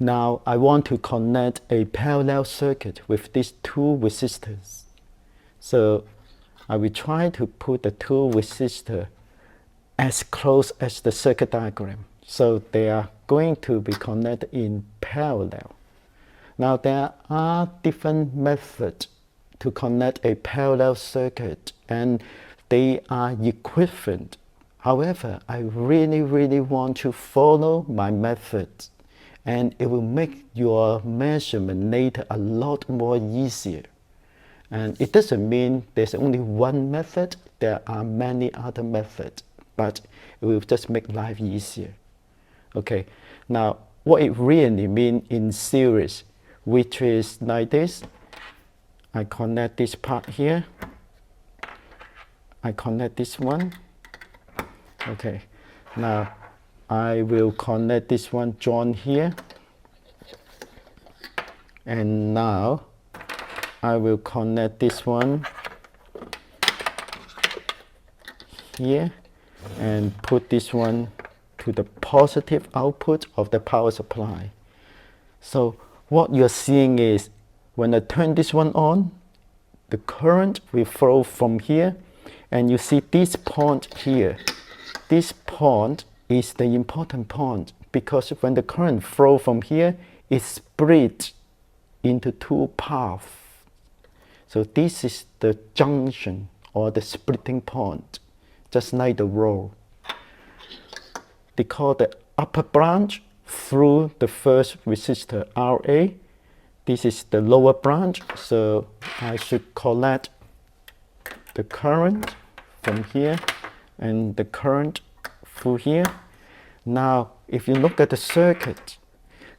Now I want to connect a parallel circuit with these two resistors. So I will try to put the two resistors as close as the circuit diagram. So they are going to be connected in parallel. Now there are different methods to connect a parallel circuit, and they are equivalent. However, I really want to follow my method, and it will make your measurement later a lot more easier. And it doesn't mean there's only one method, there are many other methods, but it will just make life easier. Okay, now what it really means in series, which is like this. I connect this part here. I connect this one. Okay, now I will connect this one join here. And now I will connect this one here and put this one to the positive output of the power supply. So what you're seeing is when I turn this one on, the current will flow from here, and you see this point here. This point is the important point because when the current flows from here, it's split into two paths. So this is the junction or the splitting point, just like the road. They call the upper branch through the first resistor RA. This is the lower branch, so I should collect the current from here and the current through here. Now, if you look at the circuit,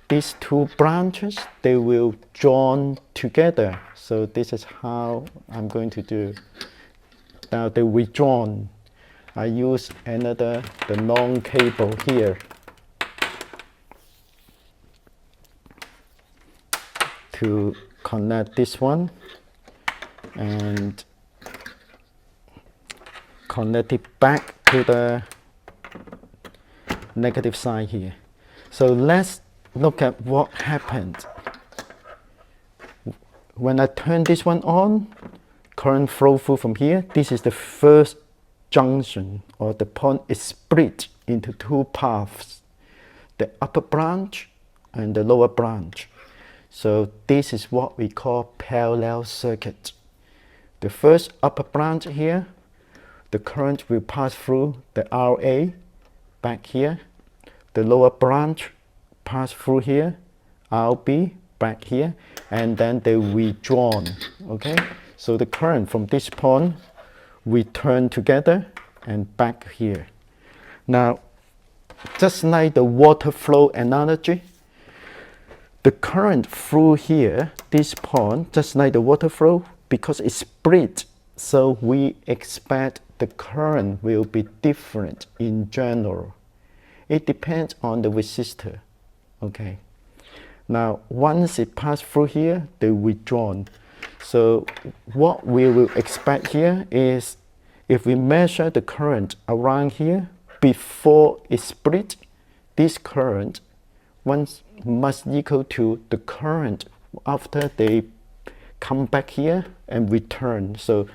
these two branches, they will join together. So this is how I'm going to do. Now they will join. I use the long cable here to connect this one and connect it back to the negative side here. So let's look at what happened. When I turn this one on, current flow through from here. This is the first junction, or the point is split into two paths, the upper branch and the lower branch. So this is what we call parallel circuit. The first upper branch here, the current will pass through the RA back here. The lower branch pass through here, RB back here, and then they withdrawn. Okay, so the current from this point return together and back here. Now, just like the water flow analogy, the current through here, this point, just like the water flow, because it's split, so we expect the current will be different in general. It depends on the resistor. Okay. Now, once it passes through here, they withdrawn. So what we will expect here is, if we measure the current around here before it split, this current must equal to the current after they come back here and return. So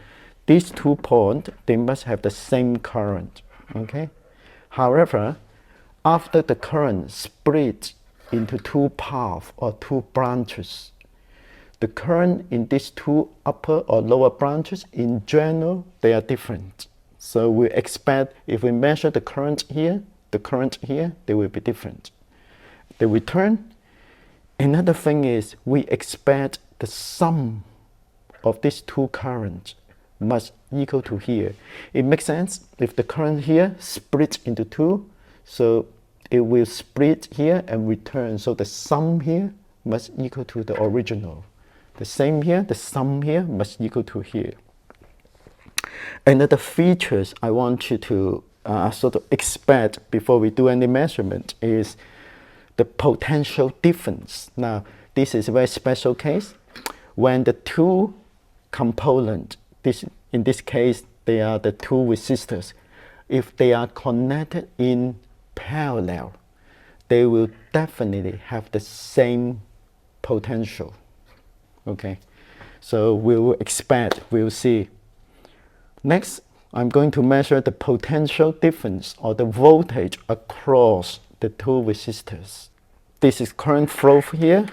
these 2 points, they must have the same current. Okay. However, after the current split into 2 paths or 2 branches, the current in these 2 upper or lower branches, in general, they are different. So we expect, if we measure the current here, they will be different. The return. Another thing is, we expect the sum of these 2 currents must equal to here. It makes sense if the current here splits into 2, so it will split here and return. So the sum here must equal to the original. The same here, the sum here must equal to here. Another features I want you to sort of expect before we do any measurement is the potential difference. Now, this is a very special case. When the 2 components, in this case, they are the 2 resistors, if they are connected in parallel, they will definitely have the same potential. Okay, so we will expect, we'll see. Next, I'm going to measure the potential difference or the voltage across the two resistors. This is current flow here,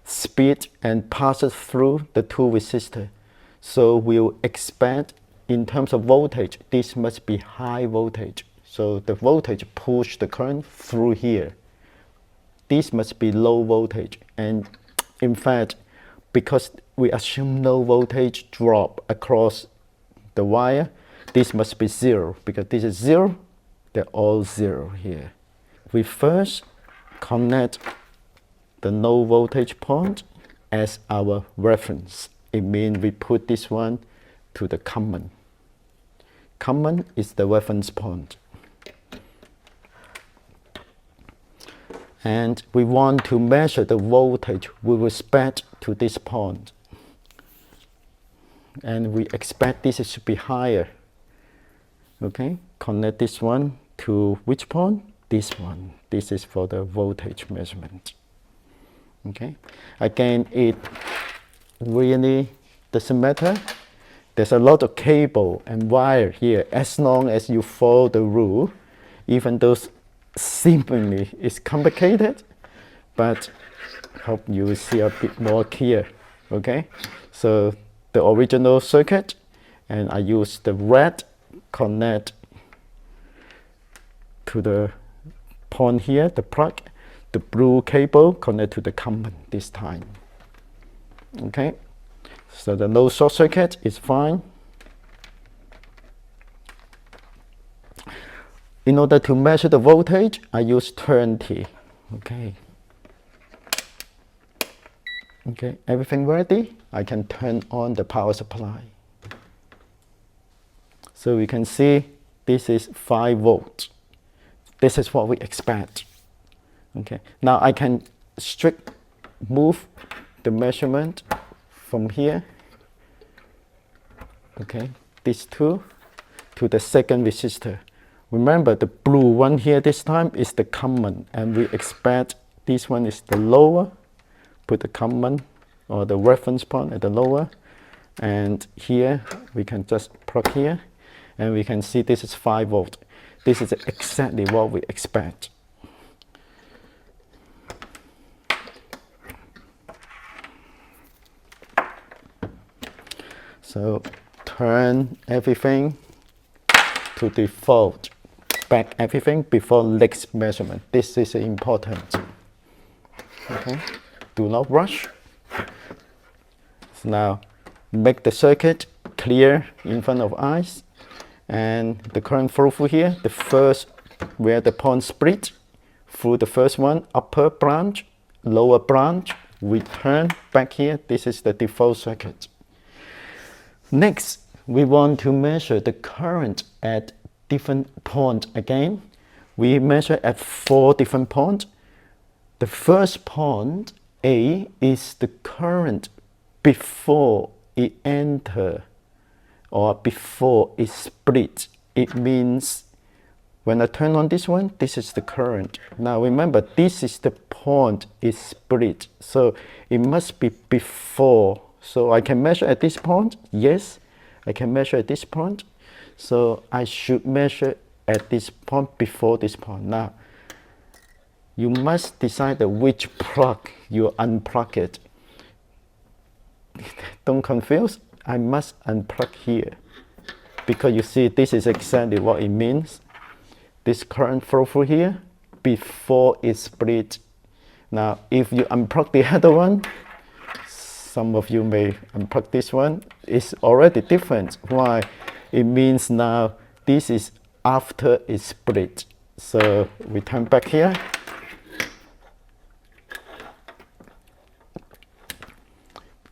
speed, and passes through the two resistors. So we'll expect in terms of voltage, this must be high voltage. So the voltage push the current through here. This must be low voltage. And in fact, because we assume no voltage drop across the wire, this must be 0. Because this is 0, they're all 0 here. We first connect the no voltage point as our reference. It means we put this one to the common. Common is the reference point. And we want to measure the voltage with respect to this point. And we expect this should be higher. Okay, connect this one to which point? This one. This is for the voltage measurement. Okay, again, it really doesn't matter. There's a lot of cable and wire here. As long as you follow the rule, even though seemingly it's complicated, but hope you will see a bit more clear. Okay, so the original circuit, and I use the red connect to the point here, the plug. The blue cable connect to the common this time. Okay, so the no short circuit is fine. In order to measure the voltage, I use 20. Okay. Okay, everything ready? I can turn on the power supply. So we can see this is 5 volts. This is what we expect. Okay, now I can strict move the measurement from here. Okay, these two to the second resistor. Remember, the blue one here this time is the common, and we expect this one is the lower. Put the common or the reference point at the lower, and here we can just plug here, and we can see this is 5 volt. This is exactly what we expect. So turn everything to default. Back everything before next measurement. This is important. Okay, do not rush. So now make the circuit clear in front of eyes, and the current flow through here. The first where the point split through the first one, upper branch, lower branch. Return back here. This is the default circuit. Next, we want to measure the current at different points again. We measure at 4 different points. The first point, A, is the current before it enters or before it splits. It means when I turn on this one, this is the current. Now remember, this is the point it split. So it must be before. So I can measure at this point. Yes, I can measure at this point. So I should measure at this point before this point. Now, you must decide which plug you unplug it. Don't confuse. I must unplug here. Because you see, this is exactly what it means. This current flow through here before it split. Now, if you unplug the other one, some of you may unplug this one, it's already different. Why? It means now this is after it split. So we turn back here.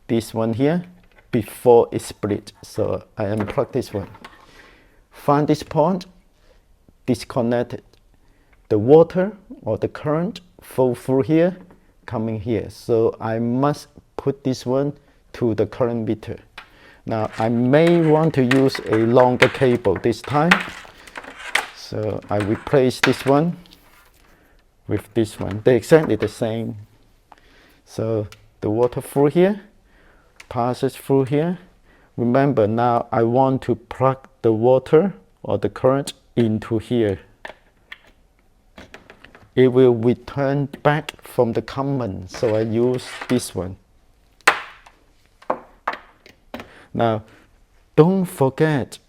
This one here before it split. So I unplug this one. Find this point, disconnect the water or the current flow through here, coming here. So I must put this one to the current meter. Now I may want to use a longer cable this time. So I replace this one with this one. They're exactly the same. So the water through here, passes through here. Remember, now I want to plug the water or the current into here. It will return back from the common, so I use this one. Now, don't forget,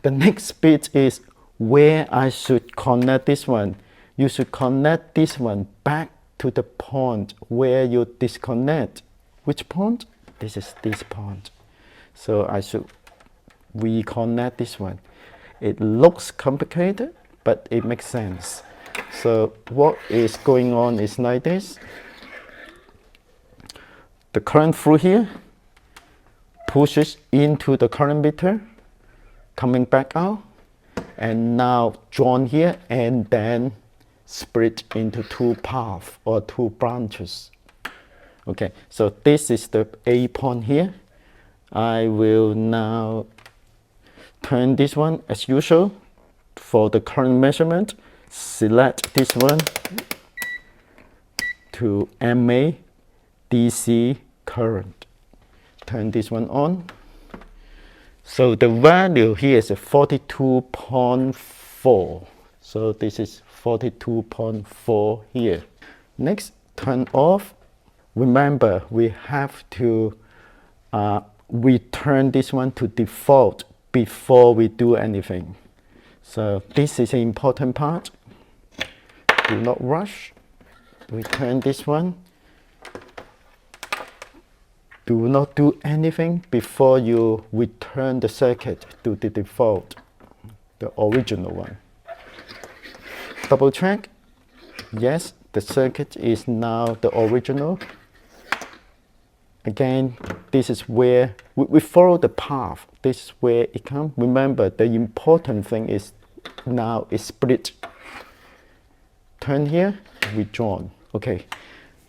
the next bit is where I should connect this one. You should connect this one back to the point where you disconnect. Which point? This is this point. So I should reconnect this one. It looks complicated, but it makes sense. So what is going on is like this. The current through here pushes into the current meter, coming back out, and now drawn here and then split into two paths or two branches. Okay, so this is the A point here. I will now turn this one as usual for the current measurement. Select this one to MA DC current. Turn this one on. So the value here is 42.4. So this is 42.4 here. Next, turn off. Remember, we have to return this one to default before we do anything. So this is an important part. Do not rush. Return this one. Do not do anything before you return the circuit to the default, the original one. Double check. Yes, the circuit is now the original. Again, this is where we follow the path. This is where it comes. Remember, the important thing is now it's split. Turn here, rejoin. Okay.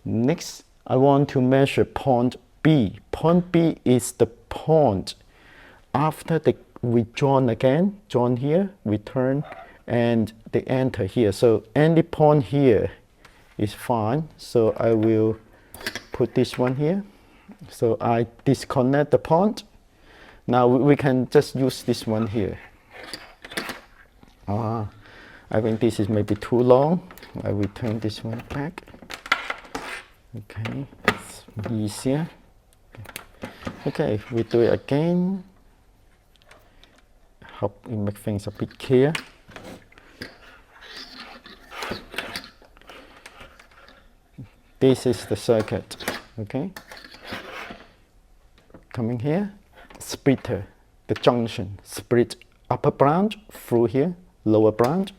Next, I want to measure point B. Point B is the point after the rejoin again. Join here, return, and they enter here. So any point here is fine. So I will put this one here. So I disconnect the point. Now we can just use this one here. I think this is maybe too long. I will turn this one back. Okay, it's easier. Okay, we do it again. Hope it makes things a bit clear. This is the circuit. Okay. Coming here, splitter, the junction, split upper branch through here, lower branch,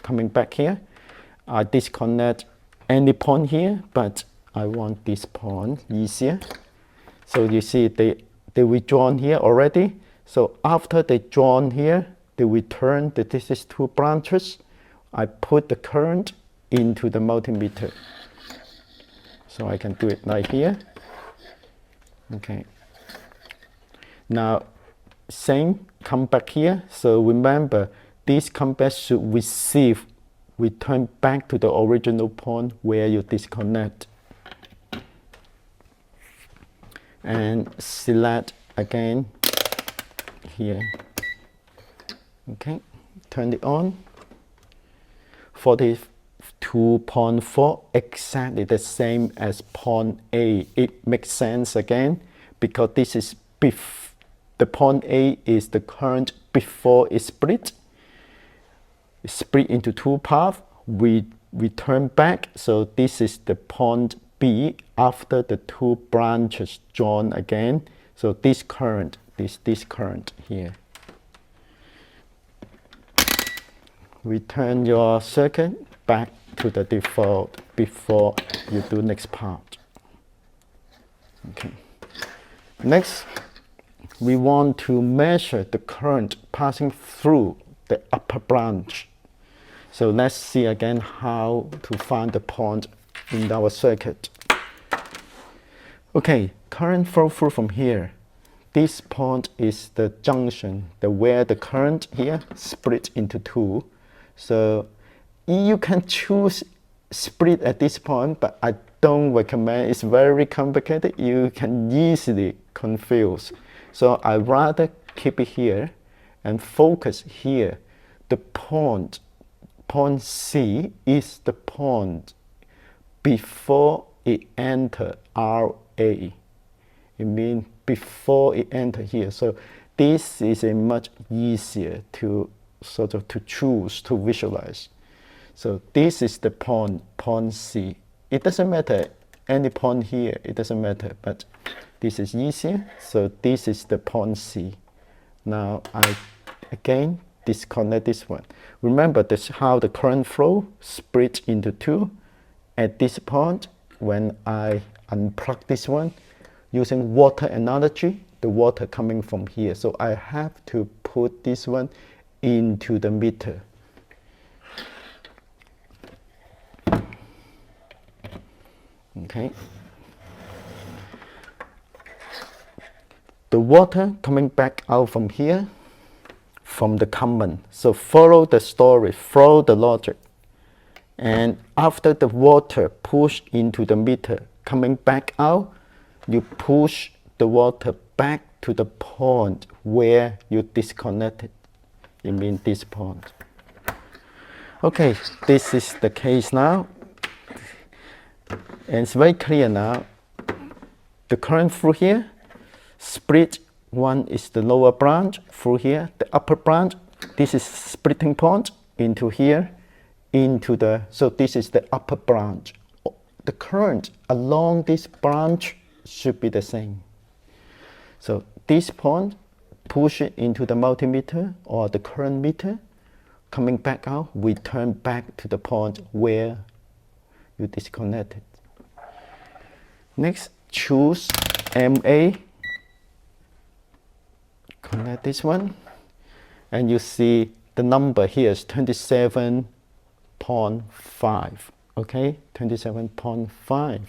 coming back here. I disconnect any point here, but I want this point easier. So you see they withdrawn here already. So after they join here, they return that this is two branches. I put the current into the multimeter. So I can do it like here. Okay. Now, same, come back here. So remember, this compass should receive, return back to the original point where you disconnect. And select again here. Okay, turn it on. 42.4, exactly the same as point A. It makes sense again because this is the point A is the current before it's split. It's split into two paths. We return back. So this is the point B after the two branches join again. So this current, this current here. Return your circuit back to the default before you do next part. Okay. Next, we want to measure the current passing through the upper branch. So let's see again how to find the point in our circuit. Okay, current flow through from here. This point is the junction, where the current here split into two. So you can choose split at this point, but I don't recommend. It's very complicated. You can easily confuse. So I rather keep it here and focus here. The point C is the point before it enter RA. It means before it enter here. So this is a much easier to sort of to choose, to visualize. So this is the point C. It doesn't matter any point here, it doesn't matter, but this is easier. So this is the point C. Now I again disconnect this one. Remember this how the current flow split into two. At this point, when I unplug this one, using water analogy, the water coming from here. So I have to put this one into the meter. Okay. The water coming back out from here, from the common. So follow the story, follow the logic. And after the water pushed into the meter, coming back out, you push the water back to the point where you disconnected. It means this point. Okay, this is the case now. And it's very clear now. The current through here, split one is the lower branch through here, the upper branch. This is splitting point into here, into the, so this is the upper branch. The current along this branch should be the same. So this point, push it into the multimeter or the current meter, coming back out, we turn back to the point where you disconnected. Next, choose MA, connect this one, and you see the number here is 27.5, okay, 27.5.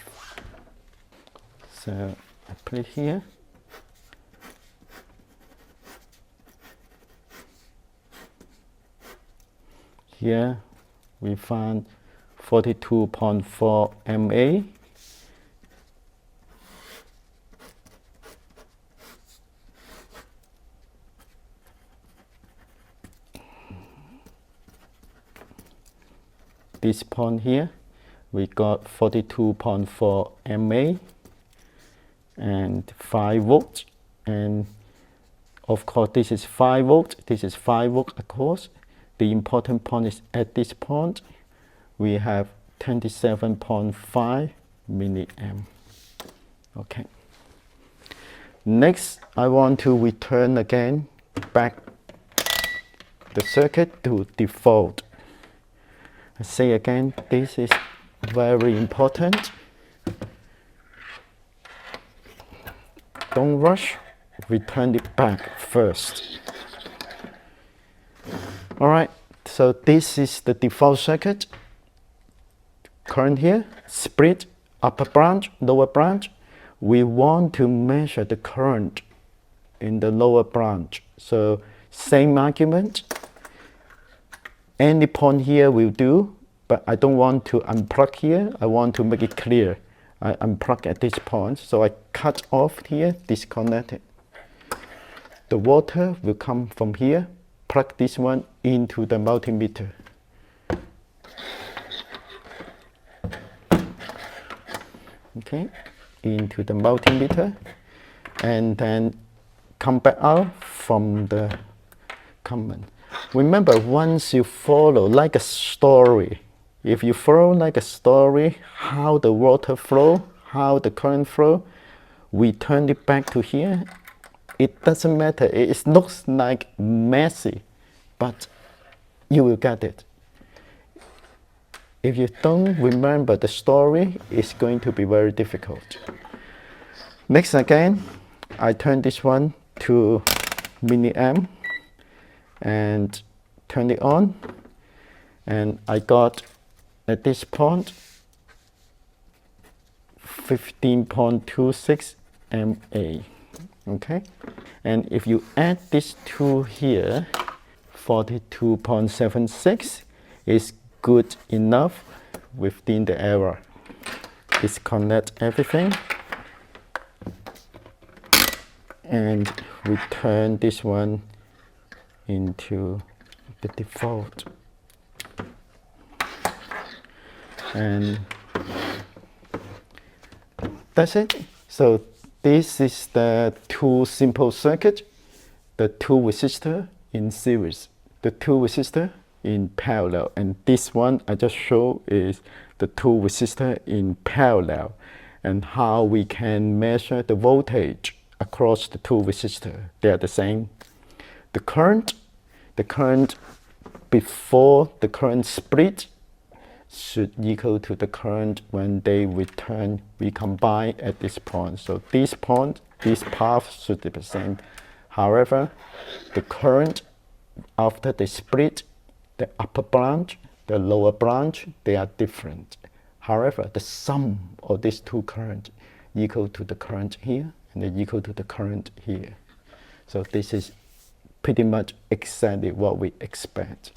So I put it here. Here we found 42.4 MA. This point here, we got 42.4 MA and 5 volts. And of course, this is 5 volts. This is 5 volts, of course. The important point is at this point, we have 27.5 milliamp. Okay. Next, I want to return again back the circuit to default. I say again, this is very important. Don't rush, return it back first. All right, so this is the default circuit. Current here, split, upper branch, lower branch. We want to measure the current in the lower branch. So same argument. Any point here will do, but I don't want to unplug here. I want to make it clear. I unplug at this point, so I cut off here, disconnect it. The water will come from here, plug this one into the multimeter. Okay, into the multimeter, and then come back out from the common. Remember, once you follow like a story, if you follow like a story, how the water flow, how the current flow, we turn it back to here. It doesn't matter. It looks like messy, but you will get it. If you don't remember the story, it's going to be very difficult. Next again, I turn this one to milliamp and turn it on, and I got at this point 15.26 MA. Okay, and if you add this two here, 42.76 is good enough. within the area. Disconnect everything and we turn this one into the default. And that's it. So this is the two simple circuit, the two resistor in series, the two resistor in parallel, and this one I just showed is the two resistor in parallel, and how we can measure the voltage across the two resistor. They are the same. The current before the current split should equal to the current when they recombine at this point. So this point, this path should be the same. However, the current after they split, the upper branch, the lower branch, they are different. However, the sum of these two currents equal to the current here and they equal to the current here. So this is pretty much exactly what we expect.